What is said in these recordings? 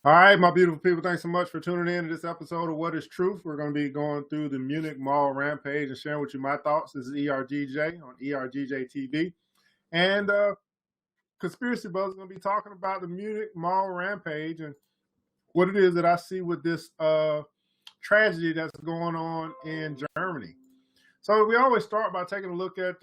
All right, my beautiful people, thanks so much for tuning in to this episode of What is Truth. We're going to be going through the Munich Mall Rampage and sharing with you my thoughts. This is ERGJ on ERGJ TV. And Conspiracy Buzz is going to be talking about the Munich Mall Rampage and what it is that I see with this tragedy that's going on in Germany. So we always start by taking a look at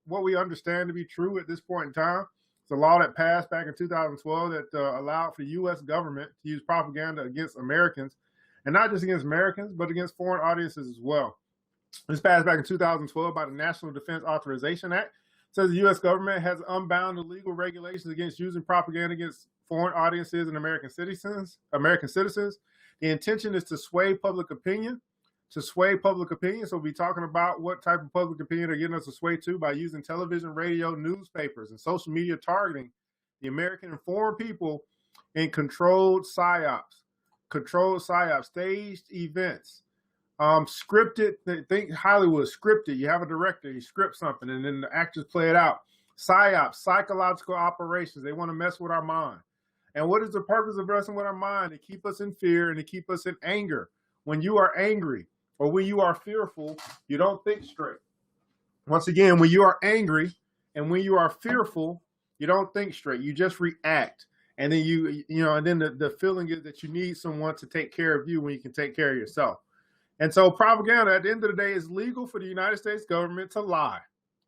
what we understand to be true at this point in time. It's a law that passed back in 2012 that allowed for the U.S. government to use propaganda against Americans, and not just against Americans, but against foreign audiences as well. This passed back in 2012 by the National Defense Authorization Act. It says the U.S. government has unbound the legal regulations against using propaganda against foreign audiences and American citizens. The intention is to sway public opinion. So we'll be talking about what type of public opinion they're getting us to sway to by using television, radio, newspapers, and social media targeting the American and foreign people in controlled psyops, staged events, scripted. Think Hollywood, scripted. You have a director, you script something, and then the actors play it out. Psyops, psychological operations. They want to mess with our mind. And what is the purpose of messing with our mind? To keep us in fear and to keep us in anger. When you are angry, or when you are fearful, you don't think straight. Once again, when you are angry and when you are fearful, you don't think straight. You just react. And then and then the feeling is that you need someone to take care of you when you can take care of yourself. And so propaganda at the end of the day is legal for the United States government to lie.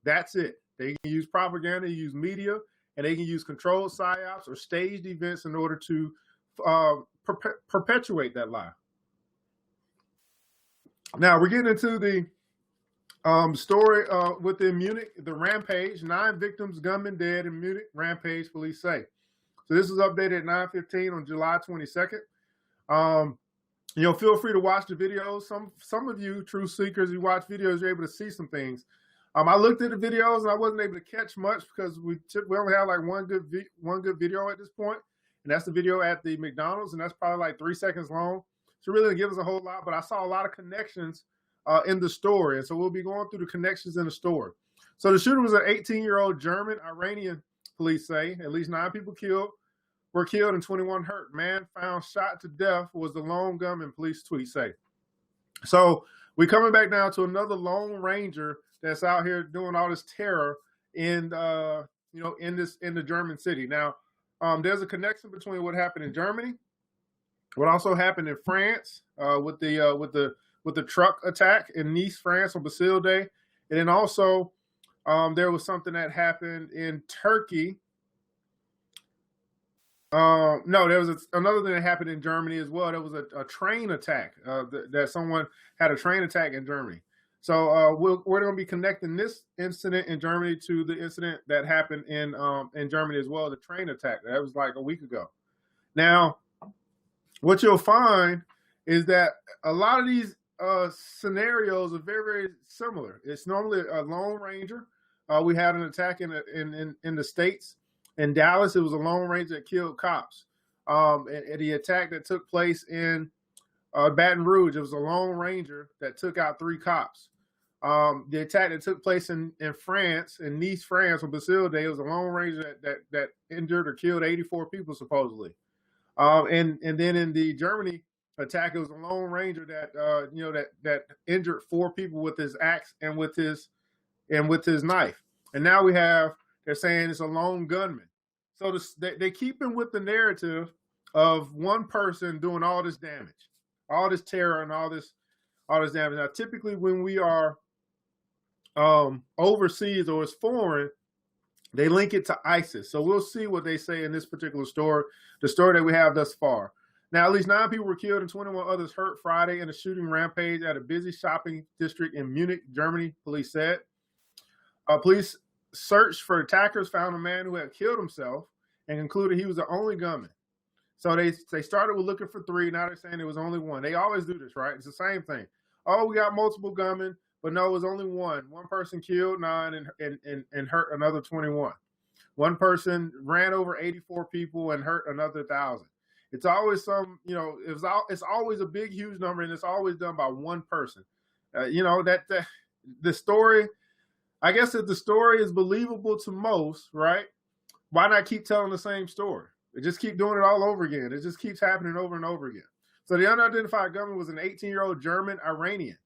That's it. They can use propaganda, use media, and they can use controlled psyops or staged events in order to perpetuate that lie. Now, we're getting into the story within Munich, the Rampage. 9 victims, gunmen dead in Munich Rampage, police say. So this is updated at 9:15 on July 22nd. Feel free to watch the videos. Some of you truth seekers, you watch videos, you're able to see some things. I looked at the videos and I wasn't able to catch much because we only have like one good video at this point, and that's the video at the McDonald's, and that's probably like 3 seconds long. So really didn't give us a whole lot, but I saw a lot of connections in the story. And so we'll be going through the connections in the story. So the shooter was an 18-year-old German Iranian, police say. At least 9 people were killed and 21 hurt. Man found shot to death was the lone gunman, police tweet say. So we're coming back down to another Lone Ranger that's out here doing all this terror in the German city. Now, there's a connection between what happened in Germany, what also happened in France with the truck attack in Nice, France on Bastille Day, and then also there was something that happened in Turkey. There was another thing that happened in Germany as well. There was a train attack that someone had a train attack in Germany. So we're going to be connecting this incident in Germany to the incident that happened in Germany as well, the train attack. That was like a week ago. Now, what you'll find is that a lot of these scenarios are very, very similar. It's normally a Lone Ranger. We had an attack in the States. In Dallas, it was a Lone Ranger that killed cops. And the attack that took place in Baton Rouge, it was a Lone Ranger that took out 3 cops. The attack that took place in France, in Nice, France, on Bastille Day, it was a Lone Ranger that injured or killed 84 people, supposedly. And then in the Germany attack, it was a Lone Ranger that injured 4 people with his axe and with his knife. And now they're saying it's a lone gunman. So they keep in with the narrative of one person doing all this damage, all this terror and all this damage. Now, typically when we are overseas or it's foreign, they link it to ISIS. So we'll see what they say in this particular story, the story that we have thus far. Now, at least 9 people were killed and 21 others hurt Friday in a shooting rampage at a busy shopping district in Munich, Germany, police said. Police searched for attackers, found a man who had killed himself, and concluded he was the only gunman. So they started with looking for 3. Now they're saying there was only 1. They always do this, right? It's the same thing. Oh, we got multiple gunmen. But no, it was only 1. One person killed 9 and hurt another 21. One person ran over 84 people and hurt another 1,000. It's always it's always a big, huge number, and it's always done by one person. The story, I guess if the story is believable to most, right, why not keep telling the same story? They just keep doing it all over again. It just keeps happening over and over again. So the unidentified gunman was an 18-year-old German Iranian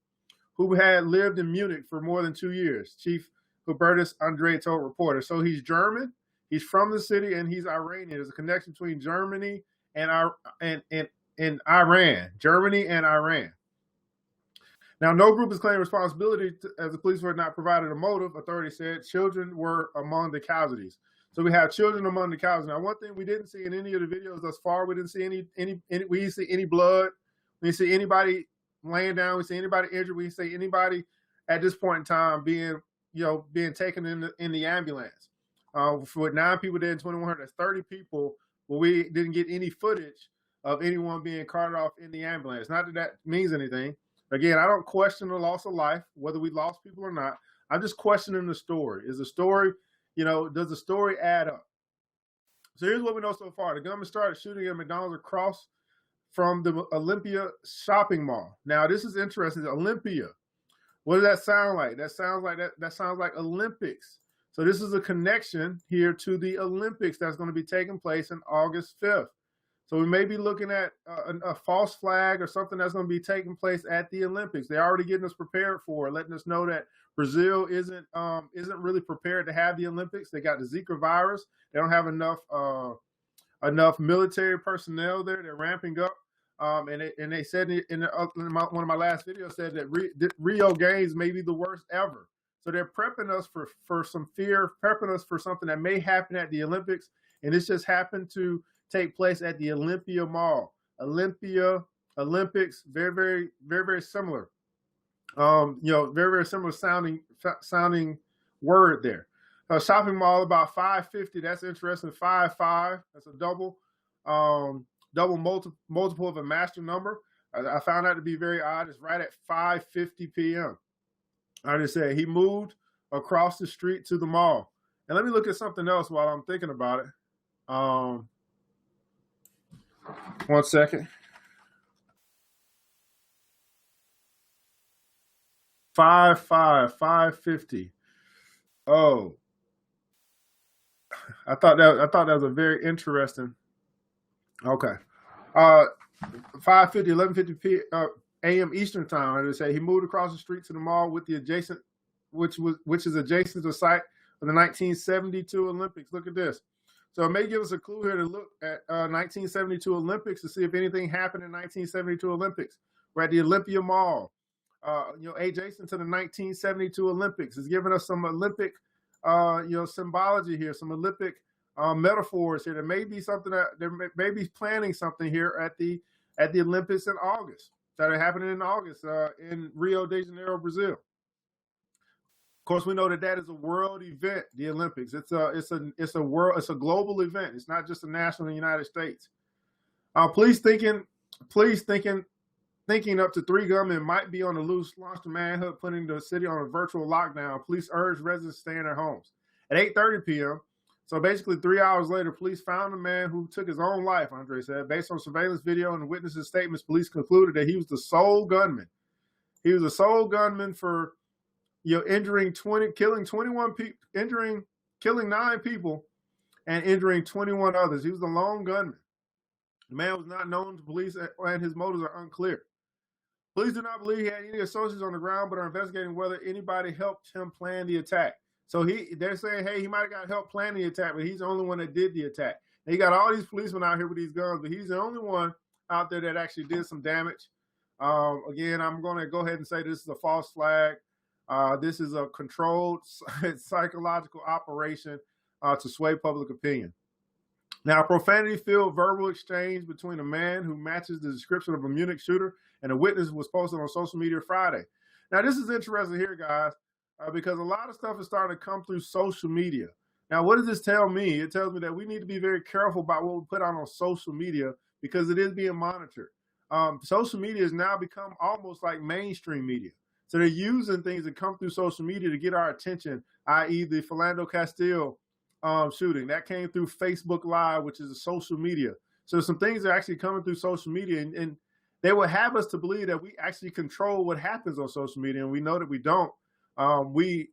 who had lived in Munich for more than 2 years, Chief Hubertus Andre told reporters. So he's German, he's from the city, and he's Iranian. There's a connection between Germany and Iran. Germany and Iran. Now, no group is claiming responsibility as the police were not provided a motive. Authorities said children were among the casualties. So we have children among the casualties. Now, one thing we didn't see in any of the videos thus far, we didn't see any we didn't see any blood. We didn't see anybody laying down. We didn't see anybody injured. We didn't see anybody at this point in time being taken in the ambulance. For 9 people dead and 21 hurt, that's 30 people. But we didn't get any footage of anyone being carted off in the ambulance. Not that that means anything. Again, I don't question the loss of life, whether we lost people or not. I'm just questioning the story. Is the story, does the story add up? So here's what we know so far. The gunman started shooting at McDonald's across from the Olympia shopping mall. Now, this is interesting. Olympia. What does that sound like? That sounds like Olympics. So this is a connection here to the Olympics that's going to be taking place on August 5th. So we may be looking at a false flag or something that's going to be taking place at the Olympics. They're already getting us prepared for it, letting us know that Brazil isn't really prepared to have the Olympics. They got the Zika virus. They don't have enough military personnel there. They're ramping up. And they said in one of my last videos said that Rio Games may be the worst ever. So they're prepping us for some fear, prepping us for something that may happen at the Olympics. And this just happened to take place at the Olympia Mall. Olympia, Olympics, very, very, very, very similar. Very, very similar sounding word there. Shopping mall about 550. That's interesting. 5.5. That's a double multiple of a master number. I found that to be very odd. It's right at 5:50 p.m. I just said he moved across the street to the mall. And let me look at something else while I'm thinking about it. 1 second. 5:50. Oh, I thought that was a very interesting. Okay. 5:50, 11:50 a.m. Eastern time. I would say he moved across the street to the mall with the adjacent, which is adjacent to the site of the 1972 Olympics. Look at this. So it may give us a clue here to look at 1972 Olympics to see if anything happened in 1972 Olympics. We're at the Olympia Mall, adjacent to the 1972 Olympics. It's giving us some Olympic, symbology here, some Olympic metaphors here. There may be something that may be planning something here at the Olympics in August that are happening in August in Rio de Janeiro, Brazil. Of course, we know that is a world event. The Olympics. It's a global event. It's not just a national in the United States. Police thinking up to 3 gunmen might be on the loose launched a manhunt, putting the city on a virtual lockdown. Police urged residents to stay in their homes. At 8:30 p.m., so basically 3 hours later, police found a man who took his own life, Andre said. Based on surveillance video and witnesses' statements, police concluded that he was the sole gunman. He was the sole gunman for killing 9 people and injuring 21 others. He was the lone gunman. The man was not known to police and his motives are unclear. Police do not believe he had any associates on the ground, but are investigating whether anybody helped him plan the attack. So they're saying, hey, he might have got help planning the attack, but he's the only one that did the attack. And you got all these policemen out here with these guns, but he's the only one out there that actually did some damage. Again, I'm going to go ahead and say this is a false flag. This is a controlled psychological operation to sway public opinion. Now, profanity-filled verbal exchange between a man who matches the description of a Munich shooter and a witness was posted on social media Friday. Now, this is interesting here, guys, because a lot of stuff is starting to come through social media. Now, what does this tell me? It tells me that we need to be very careful about what we put on social media because it is being monitored. Social media has now become almost like mainstream media. So they're using things that come through social media to get our attention, i.e. the Philando Castile shooting. That came through Facebook Live, which is a social media. So some things are actually coming through social media, and they will have us to believe that we actually control what happens on social media, and we know that we don't. We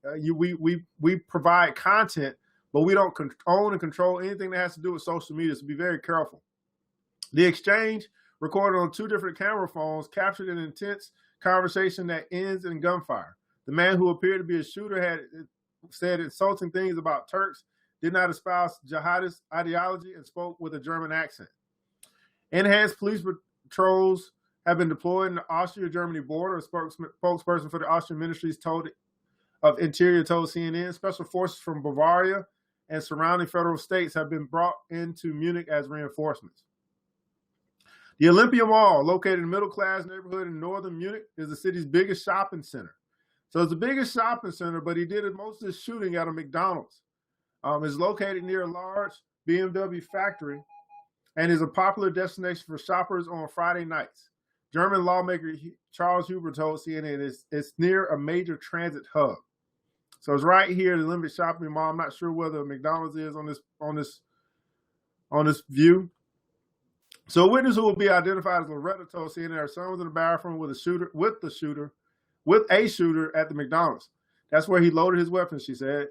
provide content, but we don't own and control anything that has to do with social media, so be very careful. The exchange, recorded on 2 different camera phones, captured an intense conversation that ends in gunfire. The man who appeared to be a shooter had said insulting things about Turks, did not espouse jihadist ideology, and spoke with a German accent. Enhanced police patrols have been deployed in the Austria-Germany border. A spokesperson for the Austrian Ministries of Interior told CNN special forces from Bavaria and surrounding federal states have been brought into Munich as reinforcements. The Olympia Mall, located in a middle-class neighborhood in northern Munich, is the city's biggest shopping center. So it's the biggest shopping center, but he did most of his shooting at a McDonald's. It's located near a large BMW factory and is a popular destination for shoppers on Friday nights. German lawmaker Charles Huber told CNN it's near a major transit hub. So it's right here, the Olympic shopping mall. I'm not sure whether McDonald's is on this view. So a witness who will be identified as Loretta told CNN her son was in the bathroom with a shooter at the McDonald's. That's where he loaded his weapon, she said.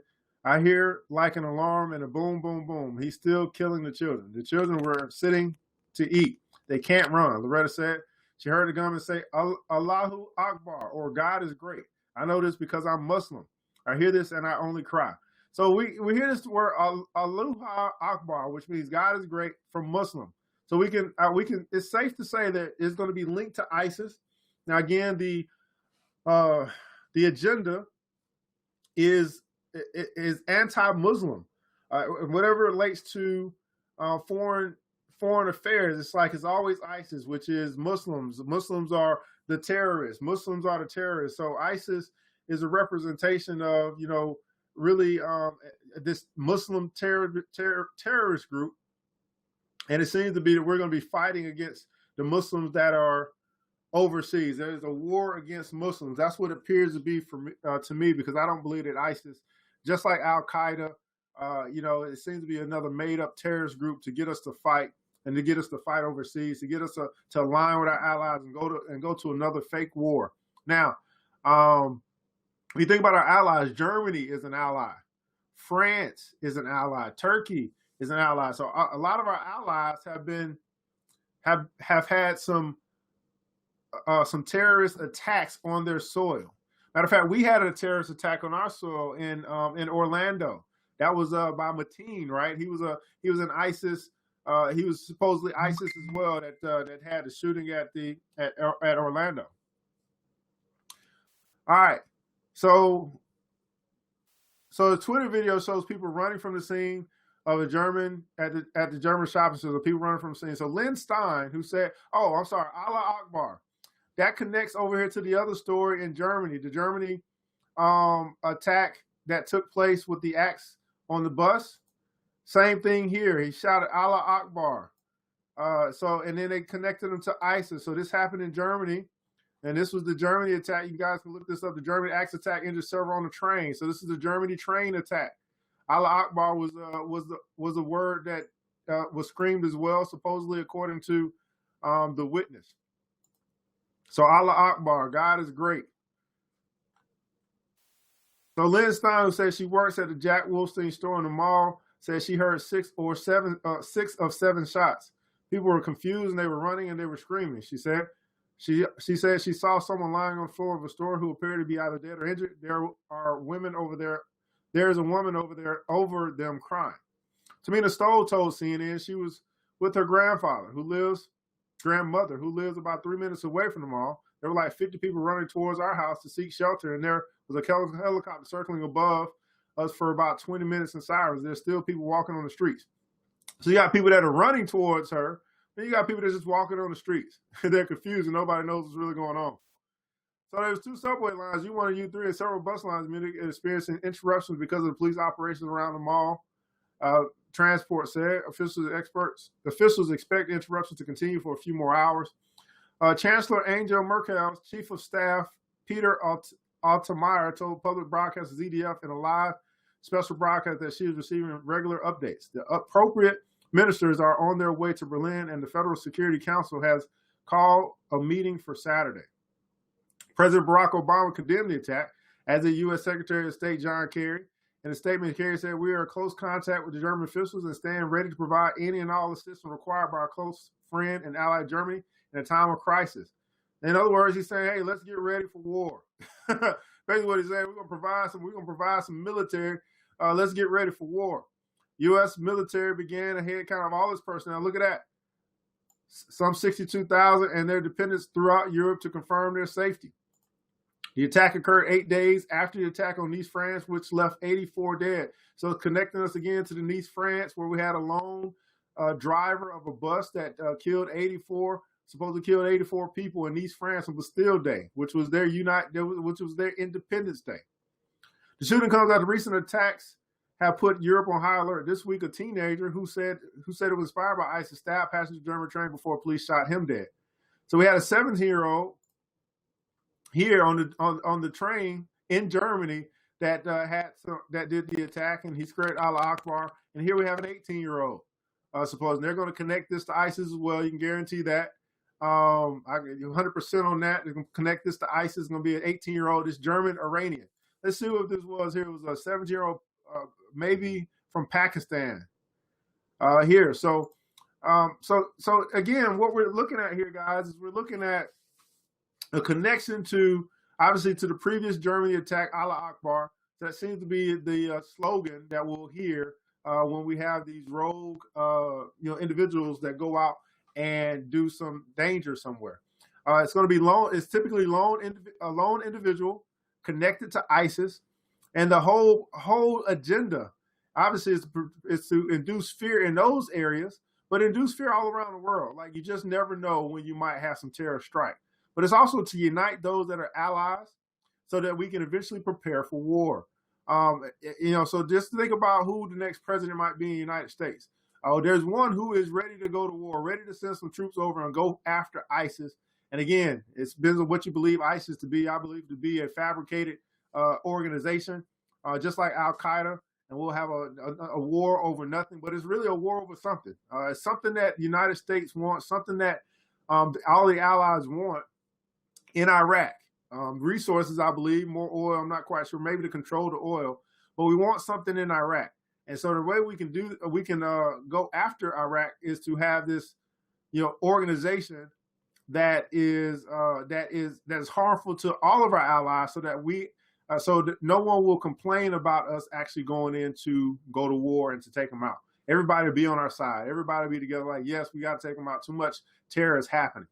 I hear like an alarm and a boom, boom, boom. He's still killing the children. The children were sitting to eat. They can't run, Loretta said. She heard the gunman say, Allahu Akbar, or God is great. I know this because I'm Muslim. I hear this and I only cry. So we hear this word Allahu Akbar, which means God is great, from Muslim. So we can it's safe to say that it's going to be linked to ISIS. Now again, the agenda is anti-Muslim. Whatever relates to foreign affairs, it's always ISIS, which is Muslims. Muslims are the terrorists. Muslims are the terrorists. So ISIS is a representation of, really this Muslim terrorist group. And it seems to be that we're going to be fighting against the Muslims that are overseas. There is a war against Muslims. That's what it appears to be to me, because I don't believe that ISIS, just like Al-Qaeda, it seems to be another made-up terrorist group to get us to fight and to get us to fight overseas, to get us to align with our allies and go to another fake war. Now, when you think about our allies, Germany is an ally. France is an ally. Turkey is an ally. So a lot of our allies have had some terrorist attacks on their soil. Matter of fact, we had a terrorist attack on our soil in Orlando. That was by Mateen, right? He was an ISIS. He was supposedly ISIS as well that had the shooting at Orlando. All right, so the Twitter video shows people running from the scene of a German at the German shopping center. People running from the scene. So Lynn Stein, who said, "Oh, I'm sorry, Allah Akbar," that connects over here to the other story in Germany. The Germany attack that took place with the axe on the bus. Same thing here. He shouted Allah Akbar. And then they connected him to ISIS. So this happened in Germany, and this was the Germany attack. You guys can look this up. The Germany axe attack injured several on the train. So this is the Germany train attack. Allah Akbar was a word that was screamed as well, supposedly according to the witness. So Allah Akbar, God is great. So Lynn Stein, who says she works at the Jack Wolfstein store in the mall, says she heard 6 of 7 shots. People were confused and they were running and they were screaming. She said she said she saw someone lying on the floor of a store who appeared to be either dead or injured. There are women over there. There is a woman over there over them crying. Tamina Stoll told CNN she was with her grandmother who lives about 3 minutes away from the mall. There were like 50 people running towards our house to seek shelter, and there was a helicopter circling above us for about 20 minutes in sirens. There's still people walking on the streets. So you got people that are running towards her, then you got people that are just walking on the streets. They're confused and nobody knows what's really going on. So there's 2 subway lines, U1 and U3, and several bus lines in Munich experiencing interruptions because of the police operations around the mall. Transport said officials expect interruptions to continue for a few more hours. Chancellor Angela Merkel's chief of staff, Peter Altmaier, told public broadcaster ZDF in a live special broadcast that she is receiving regular updates. The appropriate ministers are on their way to Berlin, and the Federal Security Council has called a meeting for Saturday. President Barack Obama condemned the attack, as did U.S. Secretary of State John Kerry, In a statement, Kerry said, "We are in close contact with the German officials and stand ready to provide any and all assistance required by our close friend and ally Germany in a time of crisis." In other words, he's saying, "Hey, let's get ready for war." Basically, what he's saying, we're gonna provide some military. Let's get ready for war. U.S. military began ahead count of all its personnel. Look at that. Some 62,000 and their dependents throughout Europe to confirm their safety. The attack occurred 8 days after the attack on Nice, France, which left 84 dead. So it's connecting us again to the Nice, France, where we had a lone driver of a bus that supposedly killed 84 people in Nice, France on Bastille Day, which was their Independence Day. The shooting comes after recent attacks have put Europe on high alert. This week, a teenager who said it was inspired by ISIS stabbed passenger German train before police shot him dead. So we had a 17-year-old here on the train in Germany that did the attack, and he screamed Allah Akbar. And here we have an 18-year-old. Supposing they're going to connect this to ISIS as well. You can guarantee that. I get you 100% on that. They're going to connect this to ISIS. It's going to be an 18-year-old. This German Iranian. Let's see what this was here. It was a 17-year-old, maybe from Pakistan. Here. So again, what we're looking at here, guys, is we're looking at a connection to, obviously, to the previous Germany attack, Allah Akbar. That seems to be the slogan that we'll hear when we have these rogue, individuals that go out and do some danger somewhere. It's going to be It's typically a lone individual connected to ISIS, and the whole agenda, obviously, is to induce fear in those areas, but induce fear all around the world. Like, you just never know when you might have some terror strike. But it's also to unite those that are allies so that we can eventually prepare for war. So just think about who the next president might be in the United States. There's one who is ready to go to war, ready to send some troops over and go after ISIS. And again, it's depends on what you believe ISIS to be. I believe to be a fabricated organization, just like Al-Qaeda. And we'll have a war over nothing, but it's really a war over something. It's something that the United States wants, something that all the allies want in Iraq. Resources, I believe, more oil, I'm not quite sure, maybe to control the oil, but we want something in Iraq. And so the way we can go after Iraq is to have this, organization that is harmful to all of our allies, so that no one will complain about us actually going in to go to war and to take them out. Everybody be on our side. Everybody be together. Like, yes, we got to take them out. Too much terror is happening.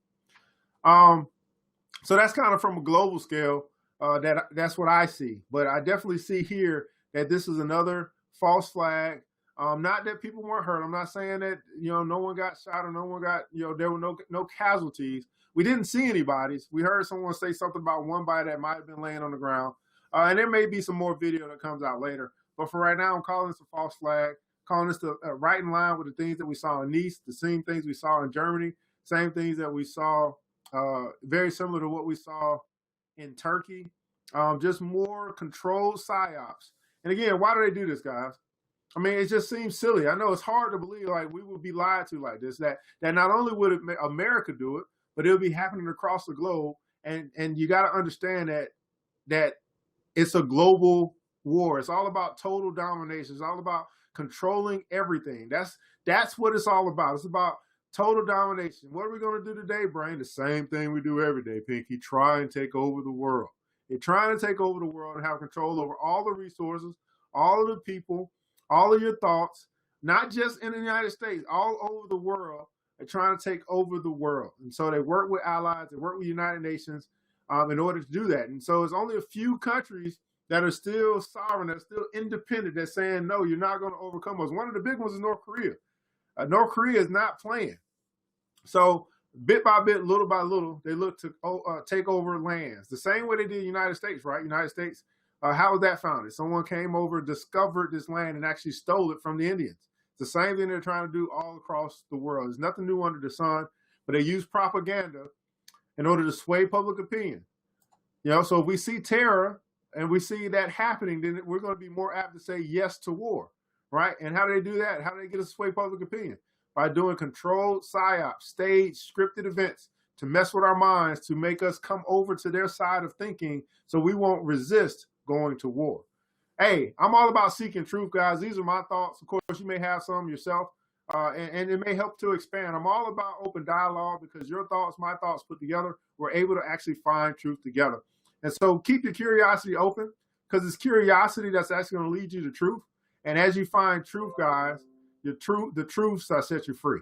So that's kind of from a global scale. That's what I see. But I definitely see here that this is another false flag. Not that people weren't hurt. I'm not saying that, no one got shot or no one got, there were no casualties. We didn't see anybody's. We heard someone say something about one body that might have been laying on the ground. And there may be some more video that comes out later. But for right now, I'm calling this a false flag, calling this right in line with the things that we saw in Nice, the same things we saw in Germany, same things that we saw, very similar to what we saw in Turkey, just more controlled psyops. And again, why do they do this, guys? I mean, it just seems silly. I know it's hard to believe like we would be lied to like this, that not only would America do it, but it'll be happening across the globe. And you got to understand that it's a global war. It's all about total domination. It's all about controlling everything. That's what it's all about. It's about total domination. What are we going to do today, Brain? The same thing we do every day, Pinky. Try and take over the world. They're trying to take over the world and have control over all the resources, all of the people, all of your thoughts, not just in the United States, all over the world. They're trying to take over the world. And so they work with allies, they work with United Nations in order to do that. And so it's only a few countries that are still sovereign, that are still independent, that's saying, no, you're not going to overcome us. One of the big ones is North Korea. North Korea is not playing. So bit by bit, little by little, they look to take over lands. The same way they did the United States, right? United States, how was that founded? Someone came over, discovered this land, and actually stole it from the Indians. It's the same thing they're trying to do all across the world. There's nothing new under the sun, but they use propaganda in order to sway public opinion. So if we see terror and we see that happening, then we're going to be more apt to say yes to war, right? And how do they do that? How do they get us to sway public opinion? By doing controlled psyops, staged, scripted events to mess with our minds, to make us come over to their side of thinking so we won't resist going to war. Hey, I'm all about seeking truth, guys. These are my thoughts. Of course, you may have some yourself, and it may help to expand. I'm all about open dialogue because your thoughts, my thoughts put together, we're able to actually find truth together. And so keep your curiosity open because it's curiosity that's actually going to lead you to truth. And as you find truth, guys, the truths set you free.